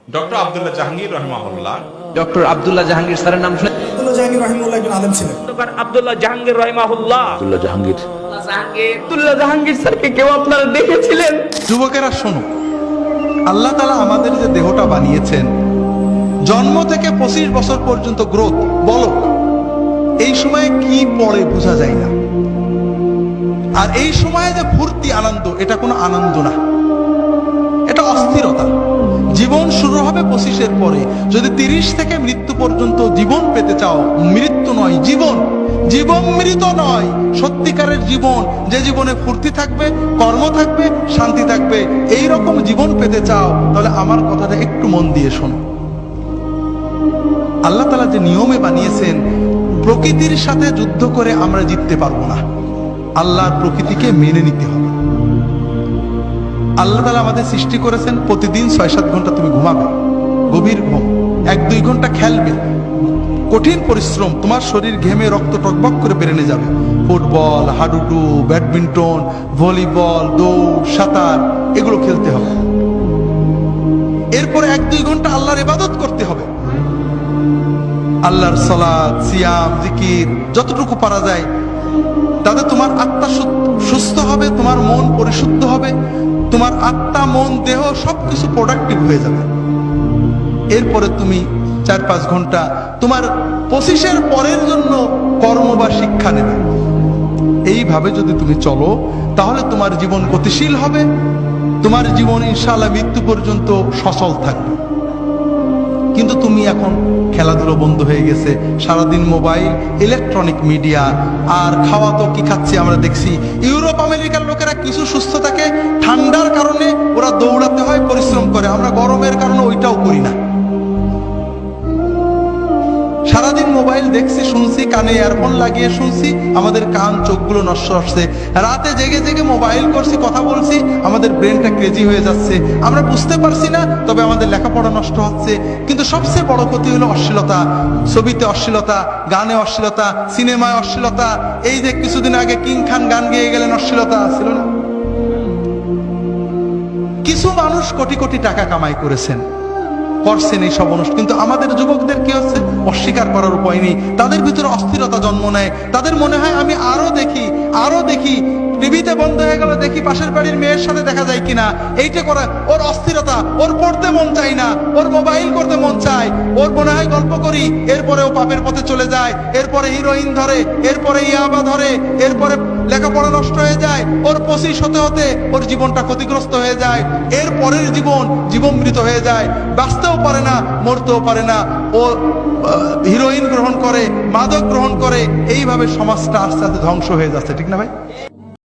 Doctor Abdullah Jahangir রহমাহুল্লাহ। Doctor Abdullah Jahangir স্যারের নাম শুনে? আব্দুল্লাহ জাহাঙ্গীর রহিমাহুল্লাহ একজন আলেম ছিলেন। আব্দুল্লাহ জাহাঙ্গীর রহিমাহুল্লাহ। আব্দুল্লাহ জাহাঙ্গীর স্যারকে কেউ আপনারা দেখেছিলেন? যুবকেরা শোনো, আল্লাহ তাআলা আমাদের যে দেহটা বানিয়েছেন, জন্ম থেকে 25 বছর পর্যন্ত গ্রোথ, বলো এই সময়ে কি পড়ে বোঝা যায় না। আর এই সময়ে যে ফুর্তি আনন্দ, এটা কোনো আনন্দ না, এটা অস্থিরতা। জীবন শুরু হবে 25-এর পরে। যদি 30 থেকে মৃত্যু পর্যন্ত জীবন পেতে চাও, মৃত্যু নয় জীবন, জীবন মৃত নয়, সত্যিকারের জীবন, যে জীবনে ফুর্তি থাকবে, কর্ম থাকবে, শান্তি থাকবে, এই রকম জীবন পেতে চাও, তাহলে আমার কথাটা একটু মন দিয়ে শোনো। আল্লাহ তাআলা যে নিয়মে বানিয়েছেন, প্রকৃতির সাথে যুদ্ধ করে আমরা জিততে পারবো না, আল্লাহর প্রকৃতিকে মেনে নিতে হবে। আল্লাহ তাআলা আমাদের সৃষ্টি করেছেন, প্রতিদিন 6-7 ঘন্টা তুমি ঘুমাবে, গভীর ঘুম, 1-2 ঘন্টা খেলবে, কঠিন পরিশ্রম, তোমার শরীর ঘেমে রক্ত টকবক করে বেরিয়ে যাবে। ফুটবল, হাডুডু, ব্যাডমিন্টন, ভলিবল, দৌড়, সাঁতার, এগুলো খেলতে হবে। এরপরে 1-2 ঘন্টা আল্লাহর ইবাদত করতে হবে, আল্লাহর সালাত, সিয়াম, জিকির, যতটুকু পারা যায়। তাতে তোমার আত্মা সুস্থ হবে, তোমার মন পরিশুদ্ধ হবে, তোমার আত্মা, মন, দেহ সবকিছু প্রোডাক্টিভ হয়ে যাবে। এরপরে তুমি 4-5 ঘন্টা তোমার 25-এর পরের জন্য কর্ম বা শিক্ষা নেবে। এইভাবে যদি তুমি চলো, তাহলে তোমার জীবন গতিশীল হবে, তোমার জীবন ইনশাআল্লাহ মৃত্যু পর্যন্ত সচল থাকবে। কিন্তু তুমি এখন খেলাধুলো বন্ধ হয়ে গেছে, সারাদিন মোবাইল, ইলেকট্রনিক মিডিয়া, আর খাওয়া তো কি খাচ্ছি আমরা দেখছি। ইউরোপ আমেরিকার লোকেরা কিছু সুস্থ থাকে, ঠান্ডার কারণে ওরা দৌড়াতে হয়, পরিশ্রম করে, আমরা গরমের কারণে ওইটাও করি না। সারাদিন মোবাইল দেখছি, শুনছি, কানে ইয়ারফোন লাগিয়ে শুনছি, আমাদের কান চোখগুলো নষ্ট হচ্ছে। রাতে জেগে জেগে মোবাইল করছি, কথা বলছি, আমাদের ব্রেনটা ক্রেজি হয়ে যাচ্ছে, আমরা বুঝতে পারছি না, তবে আমাদের লেখাপড়া নষ্ট হচ্ছে। কিন্তু সবচেয়ে বড় ক্ষতি হলো অশ্লীলতা, ছবিতে অশ্লীলতা, গানে অশ্লীলতা, সিনেমায় অশ্লীলতা। এই যে কিছুদিন আগে কিং খান গান গেয়ে গেলেন, অশ্লীলতা ছিল না? কিছু মানুষ কোটি কোটি টাকা কামাই করেছেন, করছেন এই সব অনুষ্ঠান, কিন্তু আমাদের যুবকদের কি হচ্ছে, অস্বীকার করার উপায় নেই। তাদের ভিতরে অস্থিরতা জন্ম নেয়, তাদের মনে হয় আমি আরো দেখি, আরো দেখি, টিভিতে বন্ধ হয়ে গেল, দেখি পাশের বাড়ির মেয়ের সাথে দেখা যায় কিনা, এইটা করে ওর অস্থিরতা, ওর পড়তে মন চায় না, ওর মোবাইল করতে মন চায়, ওর মনে হয় গল্প করি, এরপরে ও পাপের পথে চলে যায়, এরপরে হিরোইন ধরে, এরপরে ইয়াবা ধরে, এরপরে লেখাপড়া নষ্ট হয়ে যায়, ওর 25 হতে হতে ওর জীবনটা ক্ষতিগ্রস্ত হয়ে যায়, এর পরের জীবন মৃত হয়ে যায়, বাঁচতেও পারে না, মরতেও পারে না, ও হিরোইন গ্রহণ করে, মাদক গ্রহণ করে, এইভাবে সমাজটা আস্তে আস্তে ধ্বংস হয়ে যাচ্ছে, ঠিক না ভাই?